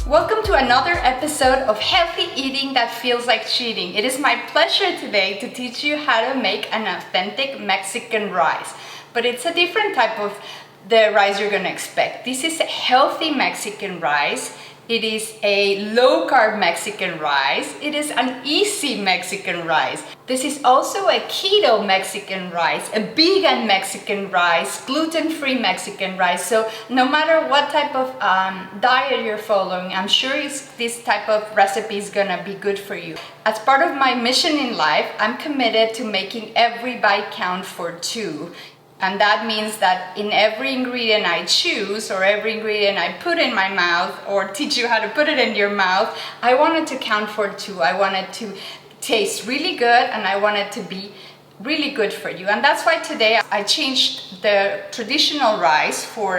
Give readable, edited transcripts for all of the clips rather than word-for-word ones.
Welcome to another episode of Healthy Eating That Feels Like Cheating. It is my pleasure today to teach you how to make an authentic Mexican rice. But it's a different type of the rice you're gonna expect. This is a healthy Mexican rice. It is a low-carb Mexican rice. It is an easy Mexican rice. This is also a keto Mexican rice, a vegan Mexican rice, gluten-free Mexican rice. So no matter what type of diet you're following, I'm sure this type of recipe is gonna be good for you. As part of my mission in life, I'm committed to making every bite count for two. And that means that in every ingredient I choose or every ingredient I put in my mouth or teach you how to put it in your mouth, I want it to count for two. I want it to taste really good and I want it to be really good for you. And that's why today I changed the traditional rice for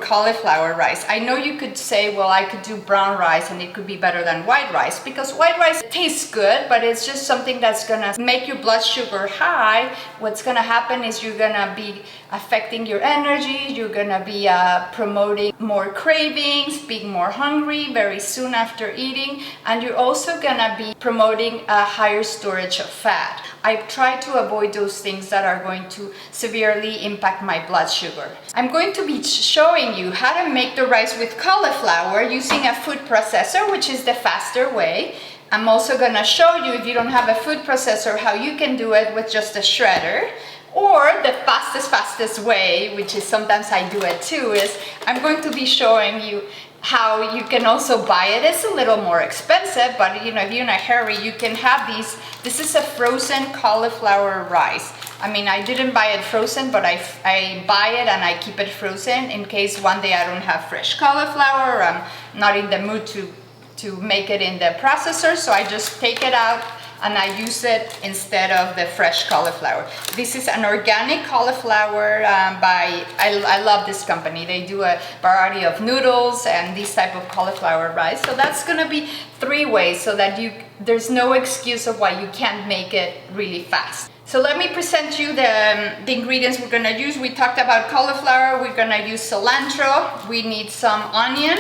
cauliflower rice. I know you could say, well, I could do brown rice and it could be better than white rice, because white rice tastes good, but it's just something that's gonna make your blood sugar high. What's gonna happen is you're gonna be affecting your energy, you're gonna be promoting more cravings, being more hungry very soon after eating, and you're also gonna be promoting a higher storage of fat. I try to avoid those things that are going to severely impact my blood sugar. I'm going to be showing you how to make the rice with cauliflower using a food processor, which is the faster way. I'm also gonna show you, if you don't have a food processor, how you can do it with just a shredder. Or the fastest way, which is sometimes I do it too, is I'm going to be showing you how you can also buy it. It's a little more expensive, but you know, if you're in a hurry, you can have these. This is a frozen cauliflower rice. I mean, I didn't buy it frozen, but I buy it and I keep it frozen in case one day I don't have fresh cauliflower or I'm not in the mood to make it in the processor, so I just take it out and I use it instead of the fresh cauliflower. This is an organic cauliflower I love this company. They do a variety of noodles and this type of cauliflower rice. So that's gonna be 3 ways so that there's no excuse of why you can't make it really fast. So let me present you the ingredients we're gonna use. We talked about cauliflower, we're gonna use cilantro, we need some onion,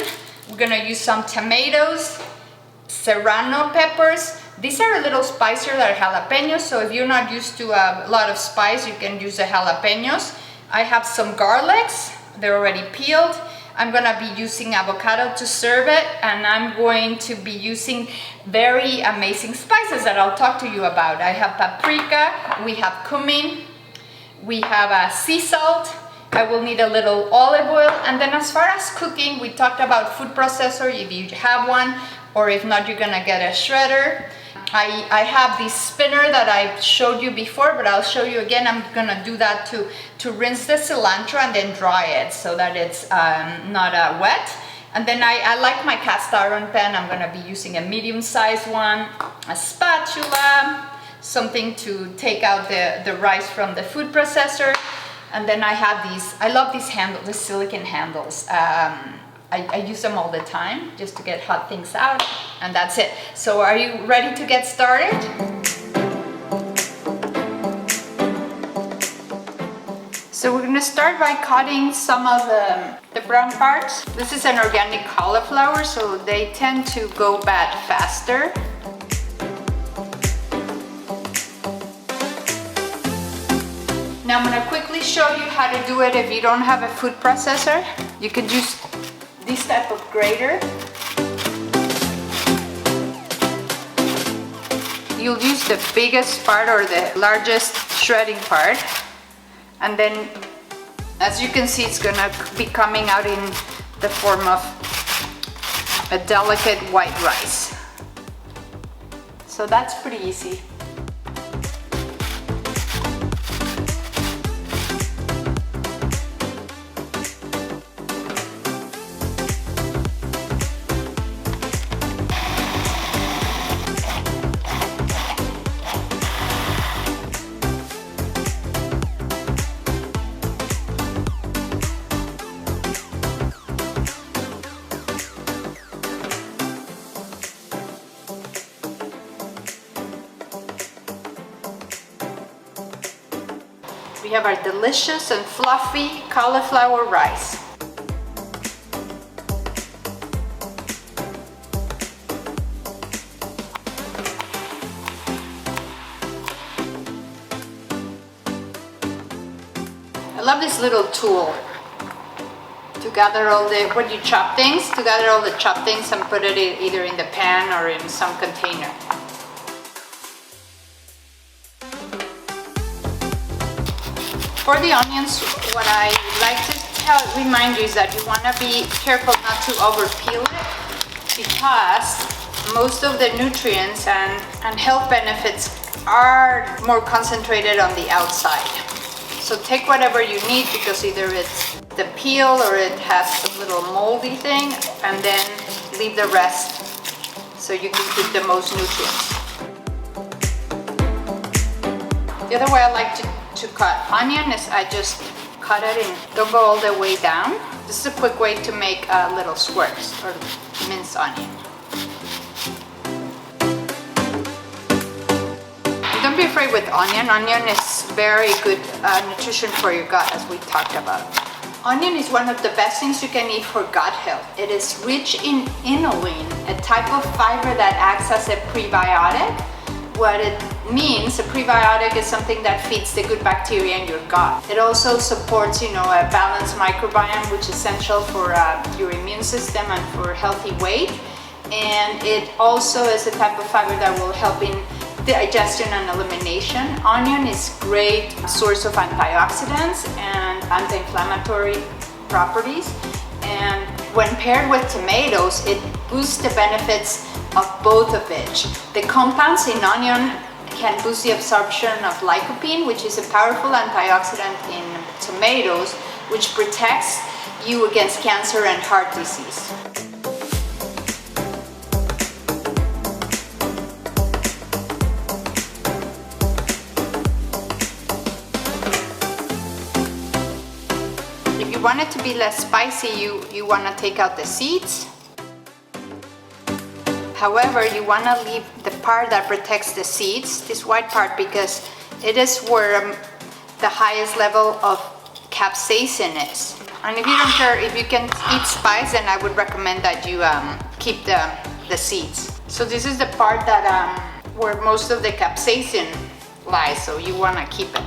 we're gonna use some tomatoes, Serrano peppers. These are a little spicier than jalapenos, so if you're not used to a lot of spice, you can use the jalapenos. I have some garlics, they're already peeled. I'm gonna be using avocado to serve it, and I'm going to be using very amazing spices that I'll talk to you about. I have paprika, we have cumin, we have sea salt. I will need a little olive oil, and then as far as cooking, we talked about food processor, if you have one, or if not, you're gonna get a shredder. I have this spinner that I showed you before, but I'll show you again. I'm gonna do that to rinse the cilantro and then dry it so that it's not wet. And then I like my cast iron pan. I'm gonna be using a medium-sized one, a spatula, something to take out the rice from the food processor. And then I have these, I love these handles, the silicone handles. I use them all the time just to get hot things out, and that's it. So are you ready to get started? So we're gonna start by cutting some of the brown parts. This is an organic cauliflower, so they tend to go bad faster. Now I'm gonna quickly show you how to do it if you don't have a food processor. You could use this type of grater. You'll use the biggest part or the largest shredding part, and then as you can see, it's gonna be coming out in the form of a delicate white rice. So that's pretty easy. We have our delicious and fluffy cauliflower rice. I love this little tool to gather all the, when you chop things, to gather all the chopped things and put it either in the pan or in some container. For the onions, what I like to remind you is that you want to be careful not to over peel it, because most of the nutrients and health benefits are more concentrated on the outside. So take whatever you need, because either it's the peel or it has a little moldy thing, and then leave the rest so you can keep the most nutrients. The other way I like to cut onion is I just cut it and don't go all the way down. This is a quick way to make little squares or minced onion. Don't be afraid with onion. Onion is very good nutrition for your gut, as we talked about. Onion is one of the best things you can eat for gut health. It is rich in inulin, a type of fiber that acts as a prebiotic. What it means, a prebiotic is something that feeds the good bacteria in your gut. It also supports, a balanced microbiome, which is essential for your immune system and for healthy weight. And it also is a type of fiber that will help in digestion and elimination. Onion is a great source of antioxidants and anti-inflammatory properties. And when paired with tomatoes, it boosts the benefits of both of which. The compounds in onion can boost the absorption of lycopene, which is a powerful antioxidant in tomatoes, which protects you against cancer and heart disease. If you want it to be less spicy, you want to take out the seeds. However, you want to leave the part that protects the seeds, this white part, because it is where the highest level of capsaicin is. And if you don't care, if you can eat spice, then I would recommend that you keep the seeds. So this is the part that where most of the capsaicin lies, so you want to keep it.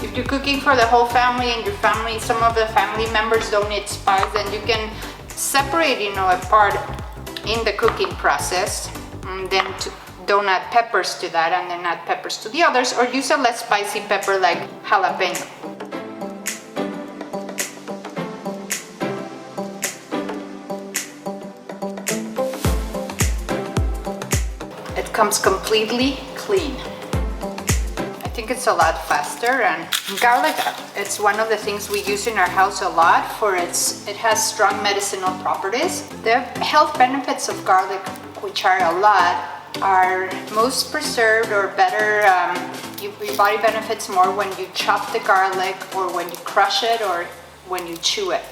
If you're cooking for the whole family and your family, some of the family members don't eat spice, then you can separate, a part in the cooking process, and then don't add peppers to that, and then add peppers to the others, or use a less spicy pepper like jalapeno. It comes completely clean. I think it's a lot faster. And garlic, it's one of the things we use in our house a lot for it has strong medicinal properties. The health benefits of garlic, which are a lot, are most preserved or better. Your body benefits more when you chop the garlic, or when you crush it, or when you chew it.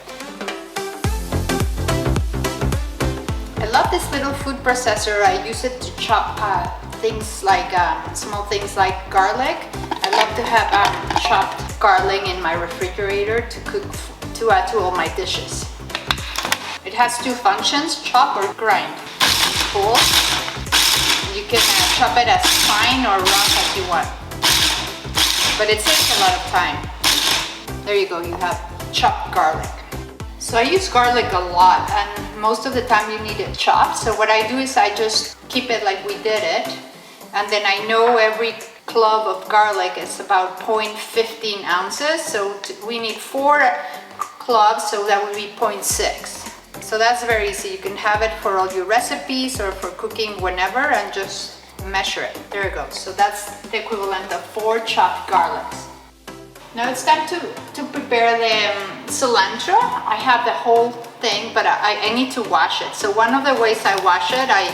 I love this little food processor. I use it to chop things like small things like garlic. I love to have chopped garlic in my refrigerator to cook to add to all my dishes. It has two functions: chop or grind. Cool. You can chop it as fine or rough as you want, but it saves a lot of time. There you go, you have chopped garlic. So I use garlic a lot, and most of the time you need it chopped. So what I do is I just keep it like we did it, and then I know every clove of garlic is about 0.15 ounces. So we need 4 cloves, so that would be 0.6. So that's very easy. You can have it for all your recipes or for cooking whenever, and just measure it. There it goes. So that's the equivalent of 4 chopped garlics. Now it's time to prepare the cilantro. I have the whole thing, but I need to wash it. So one of the ways I wash it, I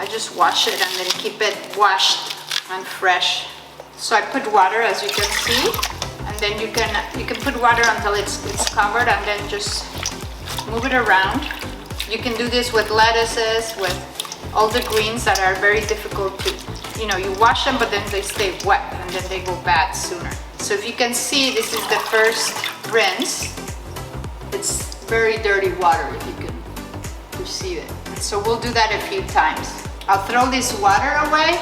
just wash it and then keep it washed and fresh. So I put water, as you can see, and then you can put water until it's covered, and then just move it around. You can do this with lettuces, with all the greens that are very difficult to, you wash them, but then they stay wet and then they go bad sooner. So if you can see, this is the first rinse. It's very dirty water, if you can perceive it. So we'll do that a few times. I'll throw this water away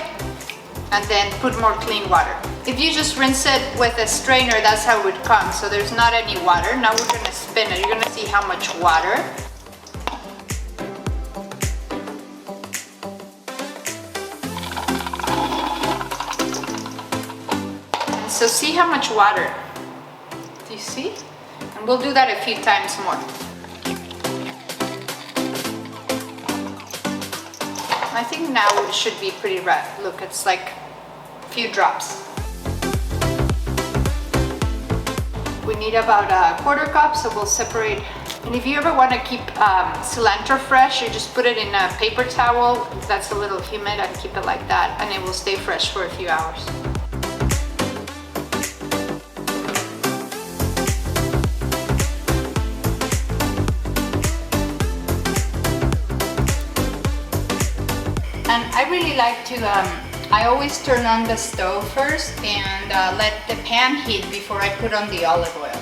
and then put more clean water. If you just rinse it with a strainer, that's how it would come. So there's not any water. Now we're gonna spin it. You're gonna see how much water. And so see how much water. Do you see? And we'll do that a few times more. I think now it should be pretty red. Look, it's like a few drops. We need about a quarter cup, so we'll separate. And if you ever want to keep cilantro fresh, you just put it in a paper towel that's a little humid and keep it like that, and it will stay fresh for a few hours. And I really like to, I always turn on the stove first and let the pan heat before I put on the olive oil.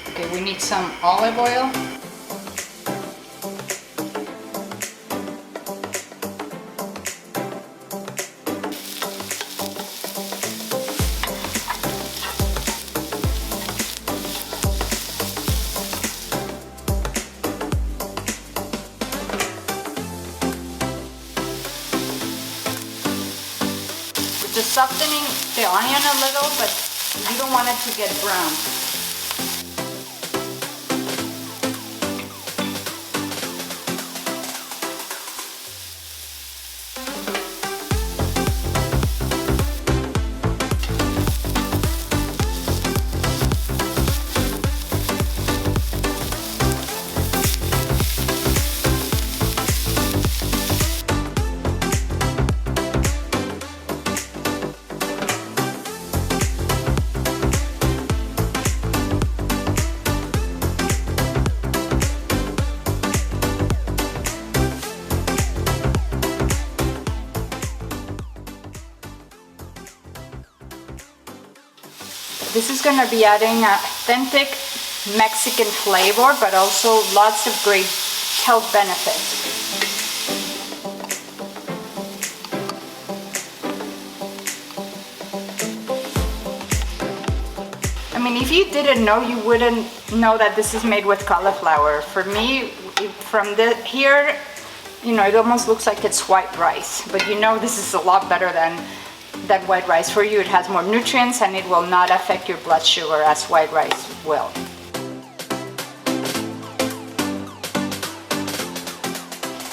Okay, we need some olive oil. Just softening the onion a little, but you don't want it to get brown. This is going to be adding authentic Mexican flavor, but also lots of great health benefits. I mean, if you didn't know, you wouldn't know that this is made with cauliflower. For me, from here, you know, it almost looks like it's white rice, but you know this is a lot better than white rice. For you, it has more nutrients and it will not affect your blood sugar as white rice will.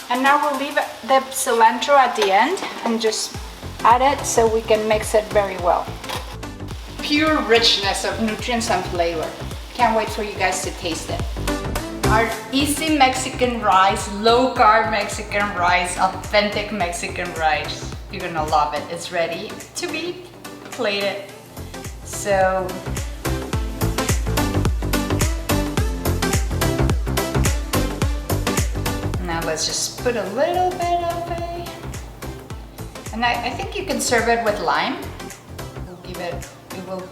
And now we'll leave the cilantro at the end and just add it so we can mix it very well. Pure richness of nutrients and flavor. Can't wait for you guys to taste it. Our easy Mexican rice, low carb Mexican rice, authentic Mexican rice. You're gonna love it. It's ready to be plated. So now let's just put a little bit of it. And I think you can serve it with lime. It will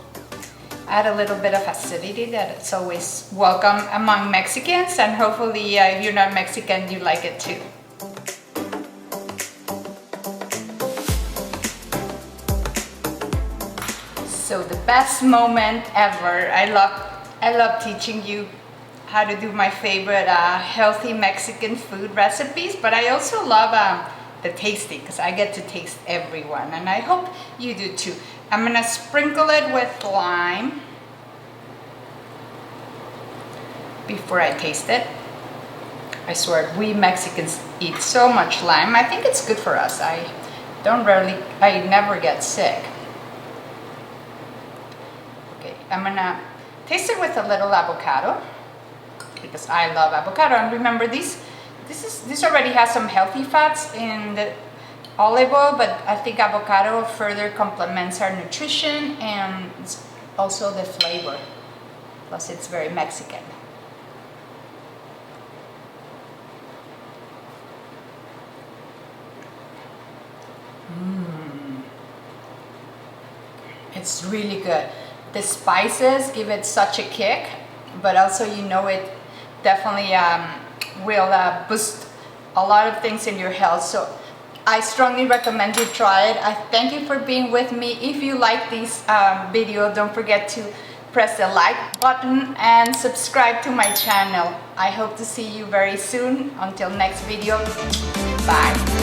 add a little bit of acidity that it's always welcome among Mexicans, and hopefully if you're not Mexican, you like it too. So the best moment ever. I love teaching you how to do my favorite healthy Mexican food recipes, but I also love the tasting because I get to taste everyone, and I hope you do too. I'm gonna sprinkle it with lime before I taste it. I swear, we Mexicans eat so much lime. I think it's good for us. I never get sick. Okay, I'm gonna taste it with a little avocado because I love avocado. And remember, this already has some healthy fats in the olive oil, but I think avocado further complements our nutrition and also the flavor. Plus, it's very Mexican. It's really good. The spices give it such a kick, but also, you know, it definitely will boost a lot of things in your health. So I strongly recommend you try it. I thank you for being with me. If you like this video, don't forget to press the like button and subscribe to my channel. I hope to see you very soon. Until next video, bye.